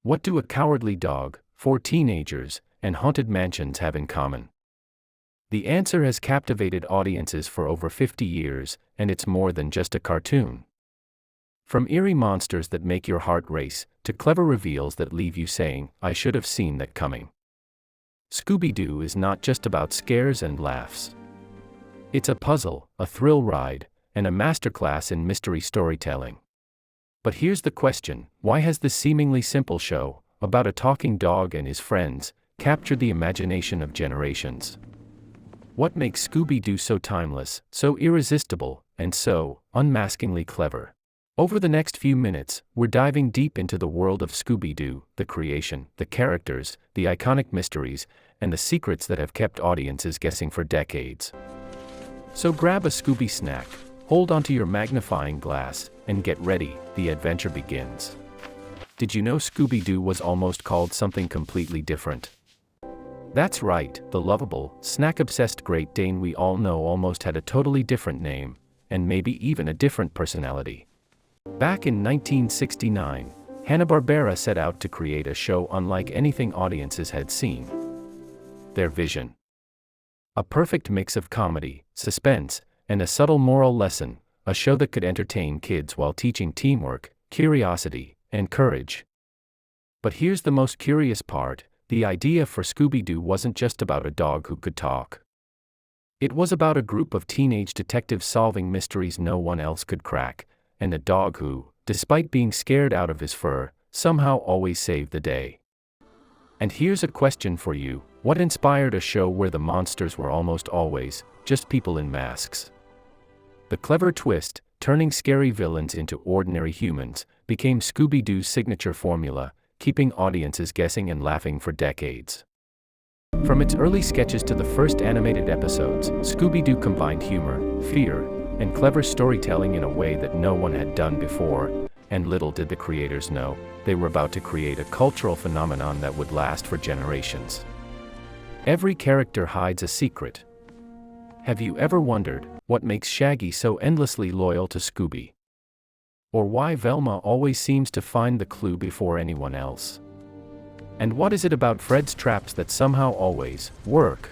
What do a cowardly dog, 4 teenagers, and haunted mansions have in common? The answer has captivated audiences for over 50 years, and it's more than just a cartoon. From eerie monsters that make your heart race, to clever reveals that leave you saying, "I should have seen that coming." Scooby-Doo is not just about scares and laughs. It's a puzzle, a thrill ride, and a masterclass in mystery storytelling. But here's the question: why has this seemingly simple show, about a talking dog and his friends, captured the imagination of generations? What makes Scooby-Doo so timeless, so irresistible, and so unmaskingly clever? Over the next few minutes, we're diving deep into the world of Scooby-Doo, the creation, the characters, the iconic mysteries, and the secrets that have kept audiences guessing for decades. So grab a Scooby snack, hold onto your magnifying glass, and get ready, the adventure begins. Did you know Scooby-Doo was almost called something completely different? That's right, the lovable, snack-obsessed Great Dane we all know almost had a totally different name, and maybe even a different personality. Back in 1969, Hanna-Barbera set out to create a show unlike anything audiences had seen. Their vision: a perfect mix of comedy, suspense, and a subtle moral lesson, a show that could entertain kids while teaching teamwork, curiosity, and courage. But here's the most curious part: the idea for Scooby-Doo wasn't just about a dog who could talk. It was about a group of teenage detectives solving mysteries no one else could crack, and a dog who, despite being scared out of his fur, somehow always saved the day. And here's a question for you: what inspired a show where the monsters were almost always just people in masks? The clever twist, turning scary villains into ordinary humans, became Scooby-Doo's signature formula, keeping audiences guessing and laughing for decades. From its early sketches to the first animated episodes, Scooby-Doo combined humor, fear, and clever storytelling in a way that no one had done before, and little did the creators know, they were about to create a cultural phenomenon that would last for generations. Every character hides a secret. Have you ever wondered what makes Shaggy so endlessly loyal to Scooby? Or why Velma always seems to find the clue before anyone else? And what is it about Fred's traps that somehow always work?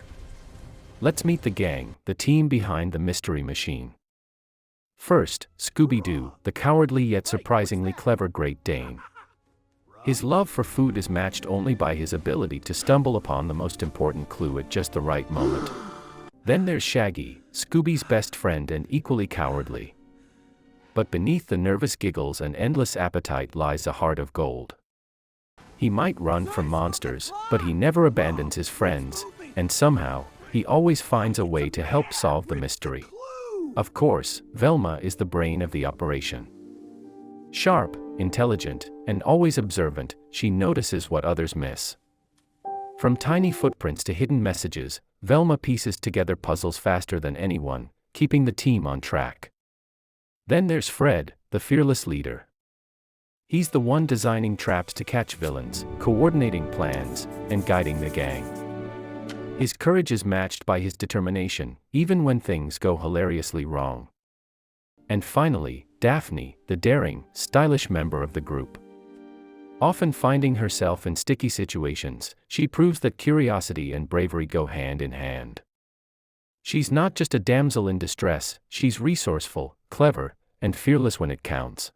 Let's meet the gang, the team behind the mystery machine. First, Scooby-Doo, the cowardly yet surprisingly clever Great Dane. His love for food is matched only by his ability to stumble upon the most important clue at just the right moment. Then there's Shaggy, Scooby's best friend and equally cowardly. But beneath the nervous giggles and endless appetite lies a heart of gold. He might run from monsters, but he never abandons his friends, and somehow, he always finds a way to help solve the mystery. Of course, Velma is the brain of the operation. Sharp, intelligent, and always observant, she notices what others miss. From tiny footprints to hidden messages, Velma pieces together puzzles faster than anyone, keeping the team on track. Then there's Fred, the fearless leader. He's the one designing traps to catch villains, coordinating plans, and guiding the gang. His courage is matched by his determination, even when things go hilariously wrong. And finally, Daphne, the daring, stylish member of the group. Often finding herself in sticky situations, she proves that curiosity and bravery go hand in hand. She's not just a damsel in distress, she's resourceful, clever, and fearless when it counts.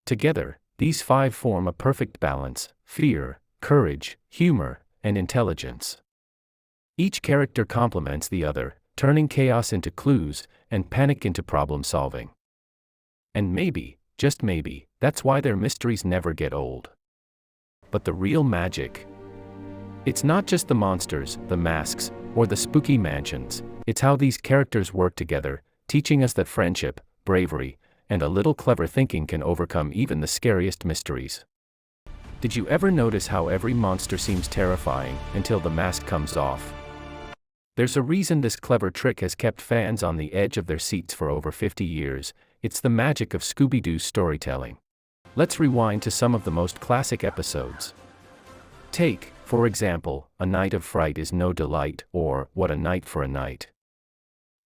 Together, these 5 form a perfect balance: fear, courage, humor, and intelligence. Each character complements the other, turning chaos into clues, and panic into problem solving. And maybe, just maybe, that's why their mysteries never get old. But the real magic? It's not just the monsters, the masks, or the spooky mansions, it's how these characters work together, teaching us that friendship, bravery, and a little clever thinking can overcome even the scariest mysteries. Did you ever notice how every monster seems terrifying until the mask comes off? There's a reason this clever trick has kept fans on the edge of their seats for over 50 years. It's the magic of Scooby-Doo's storytelling. Let's rewind to some of the most classic episodes. Take, for example, A Night of Fright is No Delight, or What a Night for a Night.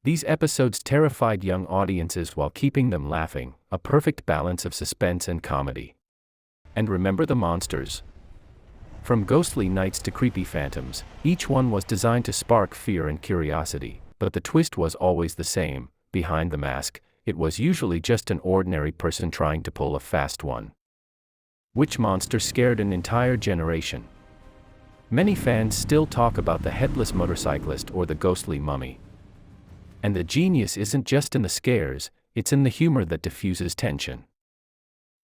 These episodes terrified young audiences while keeping them laughing, a perfect balance of suspense and comedy. And remember the monsters? From ghostly nights to creepy phantoms, each one was designed to spark fear and curiosity, but the twist was always the same: behind the mask, it was usually just an ordinary person trying to pull a fast one. Which monster scared an entire generation? Many fans still talk about the headless motorcyclist or the ghostly mummy. And the genius isn't just in the scares, it's in the humor that diffuses tension.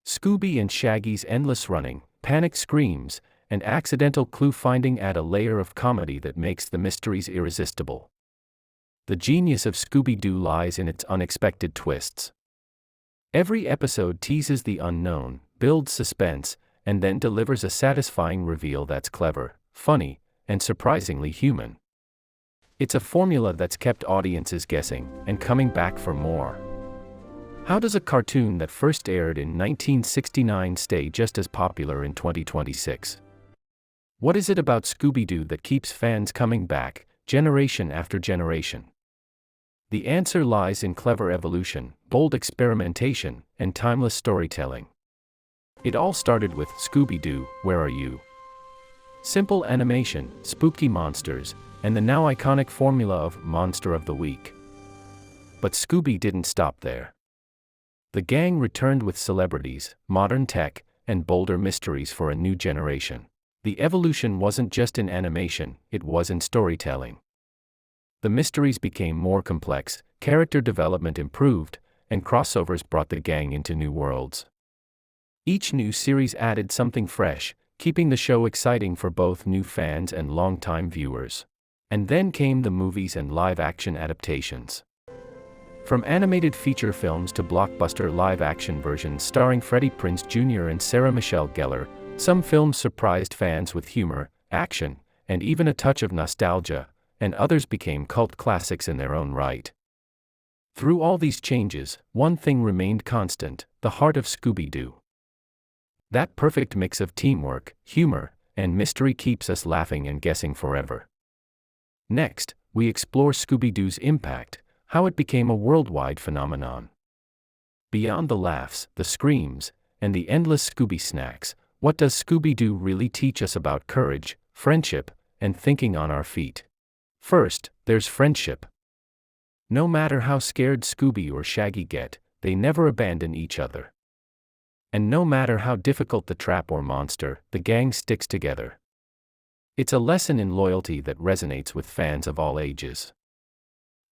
Scooby and Shaggy's endless running, panicked screams, and accidental clue-finding add a layer of comedy that makes the mysteries irresistible. The genius of Scooby-Doo lies in its unexpected twists. Every episode teases the unknown, builds suspense, and then delivers a satisfying reveal that's clever, funny, and surprisingly human. It's a formula that's kept audiences guessing and coming back for more. How does a cartoon that first aired in 1969 stay just as popular in 2026? What is it about Scooby-Doo that keeps fans coming back, generation after generation? The answer lies in clever evolution, bold experimentation, and timeless storytelling. It all started with Scooby-Doo, Where Are You? Simple animation, spooky monsters, and the now iconic formula of Monster of the Week. But Scooby didn't stop there. The gang returned with celebrities, modern tech, and bolder mysteries for a new generation. The evolution wasn't just in animation, it was in storytelling. The mysteries became more complex, character development improved, and crossovers brought the gang into new worlds. Each new series added something fresh, keeping the show exciting for both new fans and longtime viewers. And then came the movies and live-action adaptations. From animated feature films to blockbuster live-action versions starring Freddie Prinze Jr. and Sarah Michelle Gellar, some films surprised fans with humor, action, and even a touch of nostalgia, and others became cult classics in their own right. Through all these changes, one thing remained constant: the heart of Scooby-Doo. That perfect mix of teamwork, humor, and mystery keeps us laughing and guessing forever. Next, we explore Scooby-Doo's impact, how it became a worldwide phenomenon. Beyond the laughs, the screams, and the endless Scooby snacks, what does Scooby-Doo really teach us about courage, friendship, and thinking on our feet? First, there's friendship. No matter how scared Scooby or Shaggy get, they never abandon each other. And no matter how difficult the trap or monster, the gang sticks together. It's a lesson in loyalty that resonates with fans of all ages.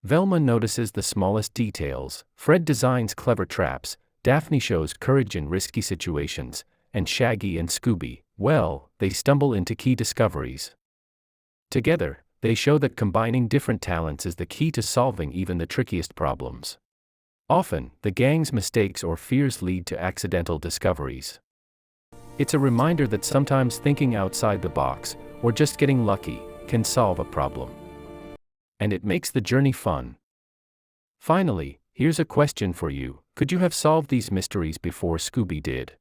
Velma notices the smallest details, Fred designs clever traps, Daphne shows courage in risky situations, and Shaggy and Scooby, well, they stumble into key discoveries. Together, they show that combining different talents is the key to solving even the trickiest problems. Often, the gang's mistakes or fears lead to accidental discoveries. It's a reminder that sometimes thinking outside the box, or just getting lucky, can solve a problem. And it makes the journey fun. Finally, here's a question for you: could you have solved these mysteries before Scooby did?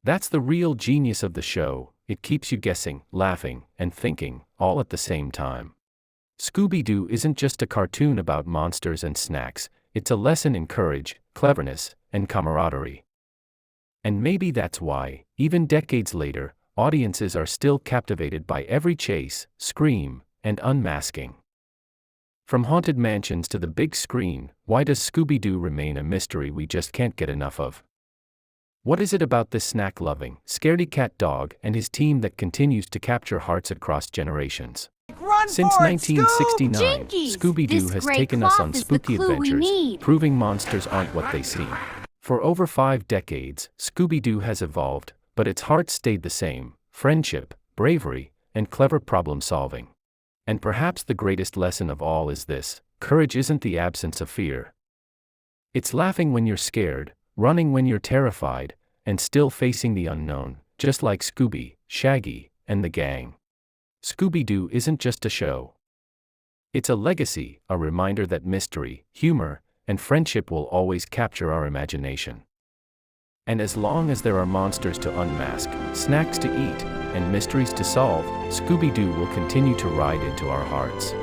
That's the real genius of the show: it keeps you guessing, laughing, and thinking, all at the same time. Scooby-Doo isn't just a cartoon about monsters and snacks, it's a lesson in courage, cleverness, and camaraderie. And maybe that's why, even decades later, audiences are still captivated by every chase, scream, and unmasking. From haunted mansions to the big screen, why does Scooby-Doo remain a mystery we just can't get enough of? What is it about this snack-loving, scaredy-cat dog and his team that continues to capture hearts across generations? Since 1969, Scooby-Doo has taken us on spooky adventures, proving monsters aren't what they seem. For over 5 decades, Scooby-Doo has evolved, but its heart stayed the same: friendship, bravery, and clever problem-solving. And perhaps the greatest lesson of all is this: courage isn't the absence of fear. It's laughing when you're scared, running when you're terrified, and still facing the unknown, just like Scooby, Shaggy, and the gang. Scooby-Doo isn't just a show. It's a legacy, a reminder that mystery, humor, and friendship will always capture our imagination. And as long as there are monsters to unmask, snacks to eat, and mysteries to solve, Scooby-Doo will continue to ride into our hearts.